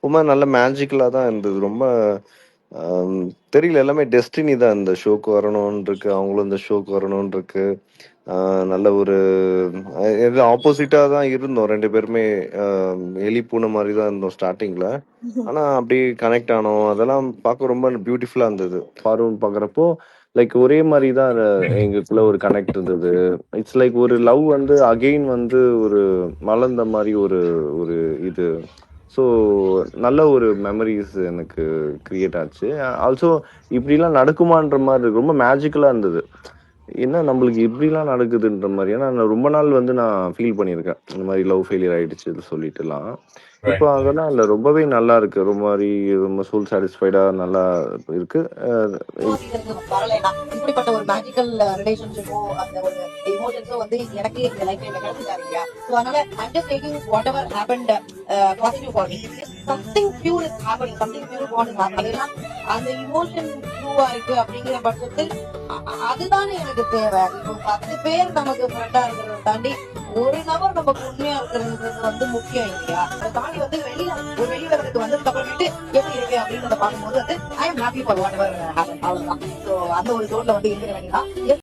ரொம்ப நல்ல மேஜிக்கலா தான் இருந்தது. ரொம்ப அம் தெரியல எல்லாமே டெஸ்டினி தான். இந்த ஷோக்கு வரணும்னு இருக்கு. அவங்களும் இந்த ஷோக்கு வரணும்னு இருக்கு. ஆ நல்ல ஒரு எது ஆப்போசிட்டா தான் இருந்தோம். 2 பேருமே அ எலி, பூனை மாரி தான் இருந்தோம் ஸ்டார்ட்டிங்ல. ஆனா அப்படியே கனெக்ட் ஆனோம். அதெல்லாம் பார்க்க ரொம்ப பியூட்டிஃபுல்லா இருந்தது. பார்வன் பார்க்குறப்போ, லைக் ஒரே மாரி தான் எங்களுக்குள்ள ஒரு கனெக்ட் இருந்தது. இட்ஸ் லைக் ஒரு லவ் வந்து அகெயின் வந்து ஒரு மலர்ந்த மாரி ஒரு ஒரு இது. ஸோ நல்ல ஒரு மெமரீஸ் எனக்கு கிரியேட் ஆச்சு. ஆல்சோ இப்படிலாம் நடக்குமான்ற மாரி ரொம்ப மேஜிக்கலா இருந்தது. என்ன நம்மளுக்கு இப்படிலாம் நடக்குதுன்ற மாரி. ஏன்னா நான் ரொம்ப நாள் வந்து நான் ஃபீல் பண்ணியிருக்கேன். இந்த மாரி லவ் ஃபெயிலியர் ஆயிடுச்சுன்னு சொல்லிட்டுலாம். இப்போ Right. அதெல்லாம் இல்ல. ரொம்பவே நல்லா இருக்கு. ஒரு மாரி ரொம்ப சோல் சாட்டிஸ்ஃபைடா நல்லா இருக்கு. வரலைன்னா இப்படிப்பட்ட ஒரு மேஜிக்கல் ரிலேஷன்ஷிப்போ அந்த ஒரு எமோஷன்ஸோ வந்து எனக்கு இந்த லைஃப்ல கிடைச்சிட்டாரு இல்லையா. ஸோ அதனால I'm just taking what ever happened positive for me. Something pure is happening, something pure bond is happening. ஏன்னா அந்த இமோஷன் ட்ரூவா இருக்கு அப்படிங்கிற பட்சத்தில் அதுதானே எனக்கு தேவை. இப்போ 10 பேர் நமக்கு ஃப்ரெண்டா இருக்கிறத தாண்டி ஒரு நபர் நமக்கு உண்மையா இருக்கிறது வந்து முக்கியம் இல்லையா. அதை தாண்டி வந்து வெளிவரத்துக்கு வந்ததுக்கு அப்புறமேட்டு எப்படி இருக்கு அப்படின்றத பார்க்கும்போது வந்து I am happy for what ever happen, அவ்வளவுதான். ஸோ அந்த ஒரு ஜோன்ல வந்து இருக்கிற வேண்டியதான்.